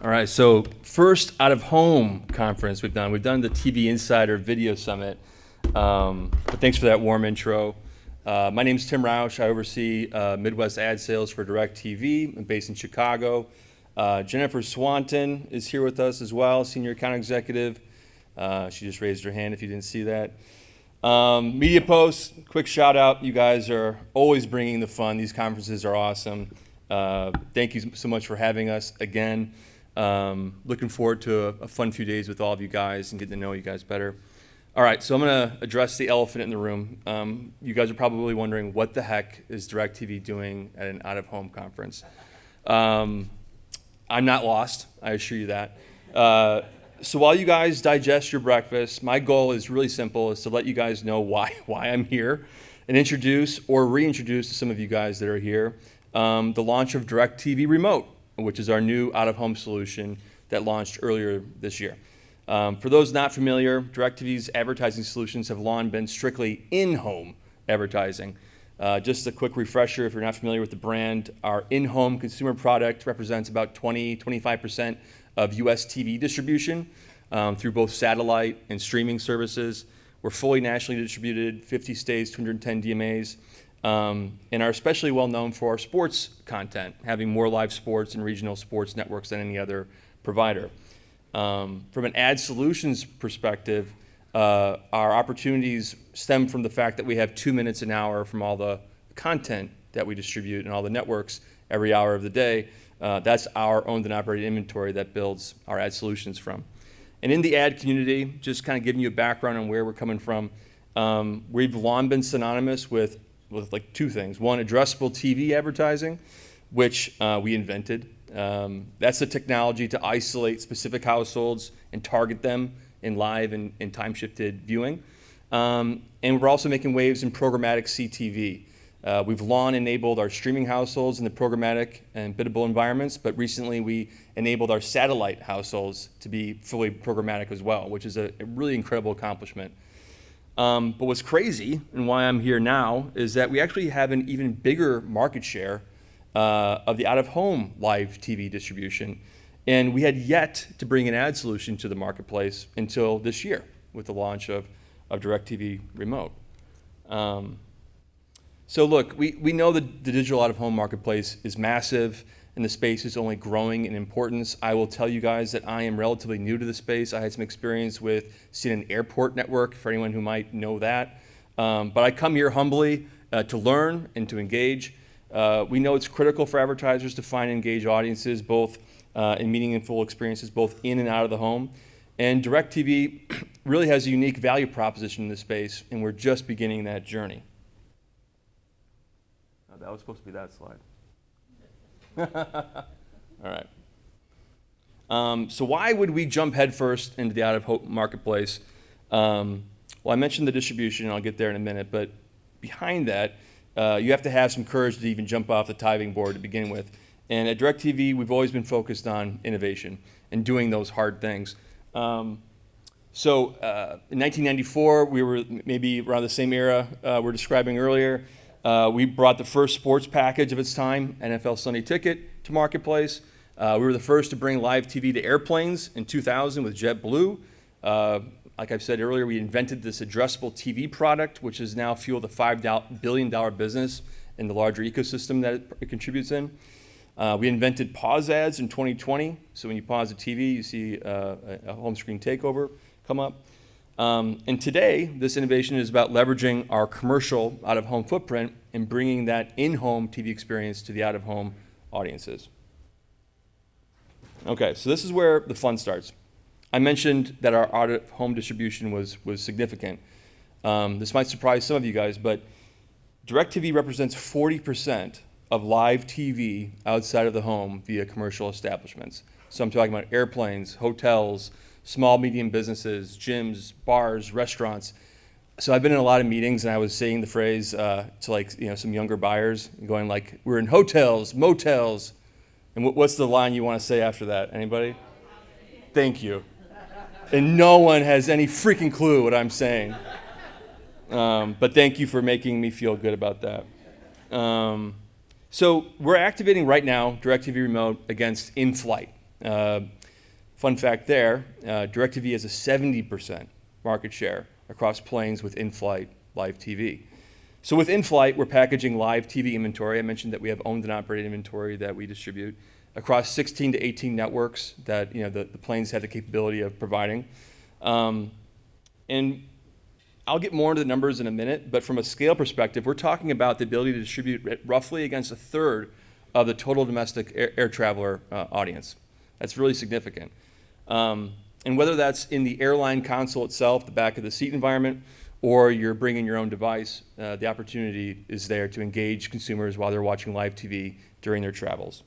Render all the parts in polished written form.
All right, so first out-of-home conference we've done. We've done the TV Insider Video Summit, but thanks for that warm intro. My name is Tim Rausch. I oversee Midwest ad sales for DIRECTV. I'm based in Chicago. Jennifer Swanton is here with us as well, Senior Account Executive. She just raised her hand if you didn't see that. Media Post, quick shout out. You guys are always bringing the fun. These conferences are awesome. Thank you so much for having us again. Looking forward to a fun few days with all of you guys and getting to know you guys better. All right, so I'm going to address the elephant in the room. You guys are probably wondering, what the heck is DIRECTV doing at an out-of-home conference? I'm not lost, I assure you that. So while you guys digest your breakfast, my goal is really simple, is to let you guys know why I'm here and introduce or reintroduce to some of you guys that are here the launch of DIRECTV Remote, which is our new out-of-home solution that launched earlier this year. For those not familiar, DIRECTV's advertising solutions have long been strictly in-home advertising. Just a quick refresher, if you're not familiar with the brand, our in-home consumer product represents about 20-25% of US TV distribution through both satellite and streaming services. We're fully nationally distributed, 50 states, 210 DMAs, and are especially well known for our sports content, having more live sports and regional sports networks than any other provider. From an ad solutions perspective, our opportunities stem from the fact that we have 2 minutes an hour from all the content that we distribute and all the networks every hour of the day. That's our owned and operated inventory that builds our ad solutions from. And in the ad community, just kind of giving you a background on where we're coming from, we've long been synonymous with like two things. One, addressable TV advertising, which we invented. That's the technology to isolate specific households and target them in live and time-shifted viewing. And we're also making waves in programmatic CTV. We've long enabled our streaming households in the programmatic and biddable environments, but recently we enabled our satellite households to be fully programmatic as well, which is a really incredible accomplishment. But what's crazy, and why I'm here now, is that we actually have an even bigger market share of the out-of-home live TV distribution, and we had yet to bring an ad solution to the marketplace until this year with the launch of DIRECTV Remote. So look, we know that the digital out-of-home marketplace is massive, and the space is only growing in importance. I will tell you guys that I am relatively new to the space. I had some experience with seeing an airport network, for anyone who might know that. But I come here humbly to learn and to engage. We know it's critical for advertisers to find and engage audiences, both in meaningful experiences, both in and out of the home. And DIRECTV really has a unique value proposition in this space, and we're just beginning that journey. Oh, that was supposed to be that slide. All right. So why would we jump headfirst into the out-of-home marketplace? Well, I mentioned the distribution, and I'll get there in a minute, but behind that, you have to have some courage to even jump off the diving board to begin with. And at DIRECTV, we've always been focused on innovation and doing those hard things. In 1994, we were maybe around the same era we're describing earlier. We brought the first sports package of its time, NFL Sunday Ticket, to marketplace. We were the first to bring live TV to airplanes in 2000 with JetBlue. Like I've said earlier, we invented this addressable TV product, which has now fueled a $5 billion business in the larger ecosystem that it contributes in. We invented pause ads in 2020. So when you pause the TV, you see a home screen takeover come up. And today, this innovation is about leveraging our commercial out-of-home footprint and bringing that in-home TV experience to the out-of-home audiences. Okay, so this is where the fun starts. I mentioned that our out-of-home distribution was significant. This might surprise some of you guys, but DIRECTV represents 40% of live TV outside of the home via commercial establishments. So I'm talking about airplanes, hotels, small, medium businesses, gyms, bars, restaurants. So I've been in a lot of meetings, and I was saying the phrase to some younger buyers, going like, we're in hotels, motels. And what's the line you want to say after that? Anybody? Thank you. And no one has any freaking clue what I'm saying. But thank you for making me feel good about that. So we're activating right now DIRECTV Remote against in-flight. Fun fact there, DIRECTV has a 70% market share across planes with in-flight live TV. So with in-flight, we're packaging live TV inventory. I mentioned that we have owned and operated inventory that we distribute across 16 to 18 networks that the planes have the capability of providing. And I'll get more into the numbers in a minute, but from a scale perspective, we're talking about the ability to distribute roughly against a third of the total domestic air traveler audience. That's really significant. And whether that's in the airline console itself, the back of the seat environment, or you're bringing your own device, the opportunity is there to engage consumers while they're watching live TV during their travels.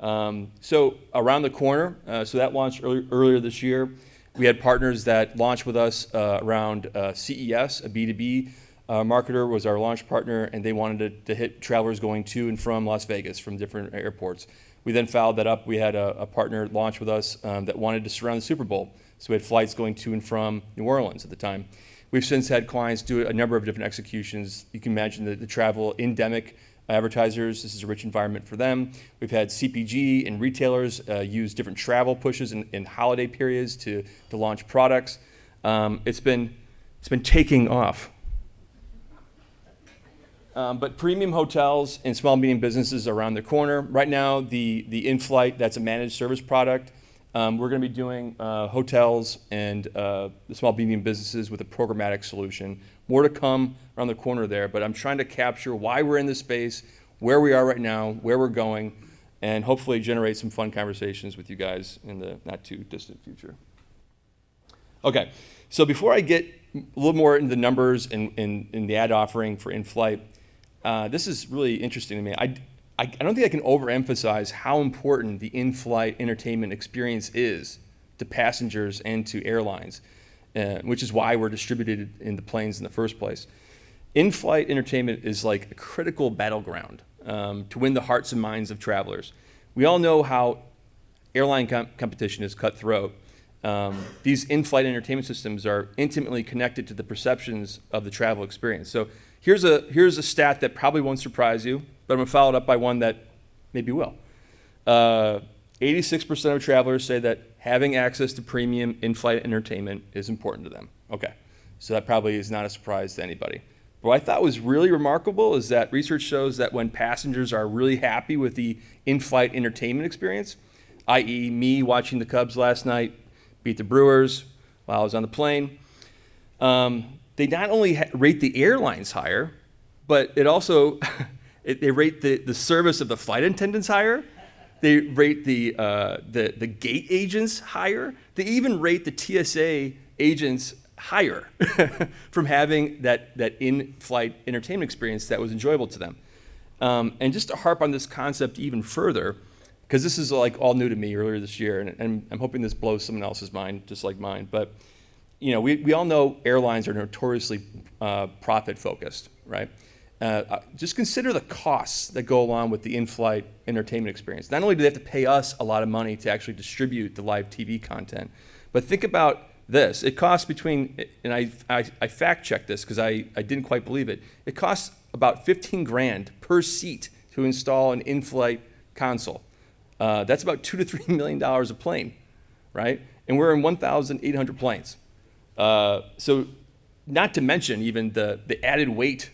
So around the corner, so that launched earlier this year. We had partners that launched with us around CES, a B2B marketer was our launch partner, and they wanted to hit travelers going to and from Las Vegas from different airports. We then followed that up. We had a partner launch with us that wanted to surround the Super Bowl. So we had flights going to and from New Orleans at the time. We've since had clients do a number of different executions. You can imagine the travel endemic advertisers. This is a rich environment for them. We've had CPG and retailers use different travel pushes in holiday periods to launch products. It's been taking off. But premium hotels and small medium businesses are around the corner. Right now, the in-flight, that's a managed service product. We're going to be doing hotels and the small medium businesses with a programmatic solution. More to come around the corner there, but I'm trying to capture why we're in this space, where we are right now, where we're going, and hopefully generate some fun conversations with you guys in the not too distant future. Okay, so before I get a little more into the numbers and the ad offering for in-flight, this is really interesting to me. I don't think I can overemphasize how important the in-flight entertainment experience is to passengers and to airlines, which is why we're distributed in the planes in the first place. In-flight entertainment is like a critical battleground to win the hearts and minds of travelers. We all know how airline competition is cutthroat. These in-flight entertainment systems are intimately connected to the perceptions of the travel experience. So here's a stat that probably won't surprise you, but I'm going to follow it up by one that maybe will. 86% of travelers say that having access to premium in-flight entertainment is important to them. Okay, so that probably is not a surprise to anybody. But what I thought was really remarkable is that research shows that when passengers are really happy with the in-flight entertainment experience, i.e. me watching the Cubs last night beat the Brewers while I was on the plane, they not only rate the airlines higher, but it also they rate the service of the flight attendants higher. They rate the gate agents higher. They even rate the TSA agents higher from having that in-flight entertainment experience that was enjoyable to them. And just to harp on this concept even further, because this is like all new to me earlier this year, and I'm hoping this blows someone else's mind just like mine. But we all know airlines are notoriously profit-focused, right? Just consider the costs that go along with the in-flight entertainment experience. Not only do they have to pay us a lot of money to actually distribute the live TV content, but think about this. It costs between, and I fact-checked this because I didn't quite believe it, it costs about $15,000 per seat to install an in-flight console. That's about $2 to $3 million a plane, right? And we're in 1,800 planes. So not to mention even the added weight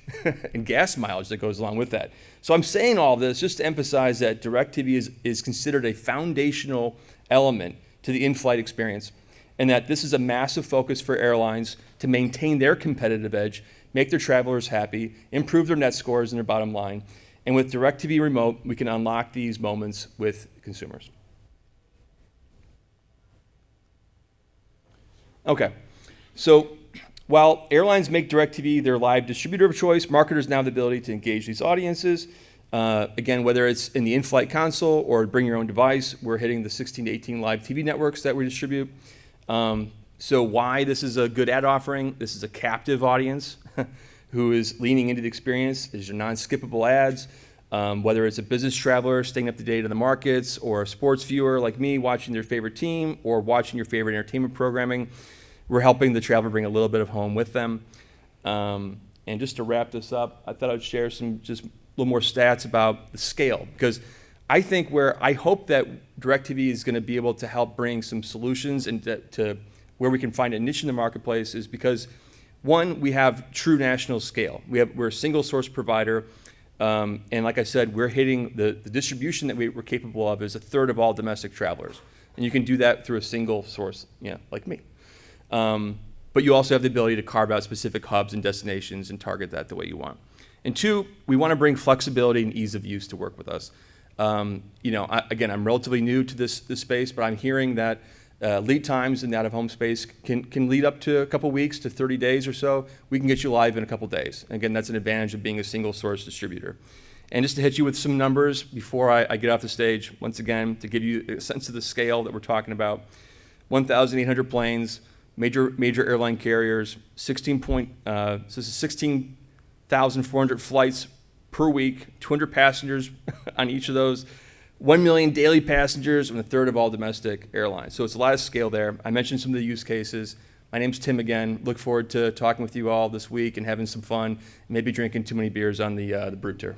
and gas mileage that goes along with that. So I'm saying all this just to emphasize that DIRECTV is considered a foundational element to the in-flight experience, and that this is a massive focus for airlines to maintain their competitive edge, make their travelers happy, improve their net scores and their bottom line. And with DIRECTV Remote, we can unlock these moments with consumers. Okay, so while airlines make DIRECTV their live distributor of choice, marketers now have the ability to engage these audiences. Again, whether it's in the in-flight console or bring your own device, we're hitting the 16 to 18 live TV networks that we distribute. So why this is a good ad offering? This is a captive audience who is leaning into the experience. These are non-skippable ads. Whether it's a business traveler staying up to date on the markets, or a sports viewer like me watching their favorite team, or watching your favorite entertainment programming, we're helping the traveler bring a little bit of home with them. And just to wrap this up, I thought I'd share some just a little more stats about the scale, because I think where I hope that DIRECTV is going to be able to help bring some solutions and to where we can find a niche in the marketplace is because, one, we have true national scale. We're a single source provider, and like I said, we're hitting the distribution that we're capable of is 1/3 of all domestic travelers. And you can do that through a single source, like me. But you also have the ability to carve out specific hubs and destinations and target that the way you want. And two, we want to bring flexibility and ease of use to work with us. Again, I'm relatively new to this space, but I'm hearing that lead times in the out-of-home space can lead up to a couple weeks to 30 days or so. We can get you live in a couple days. Again, that's an advantage of being a single source distributor. And just to hit you with some numbers before I get off the stage, once again, to give you a sense of the scale that we're talking about, 1,800 planes, major airline carriers, 16,400 flights per week, 200 passengers on each of those, 1 million daily passengers, and 1/3 of all domestic airlines. So it's a lot of scale there. I mentioned some of the use cases. My name's Tim again. Look forward to talking with you all this week and having some fun, maybe drinking too many beers on the Brute Tour.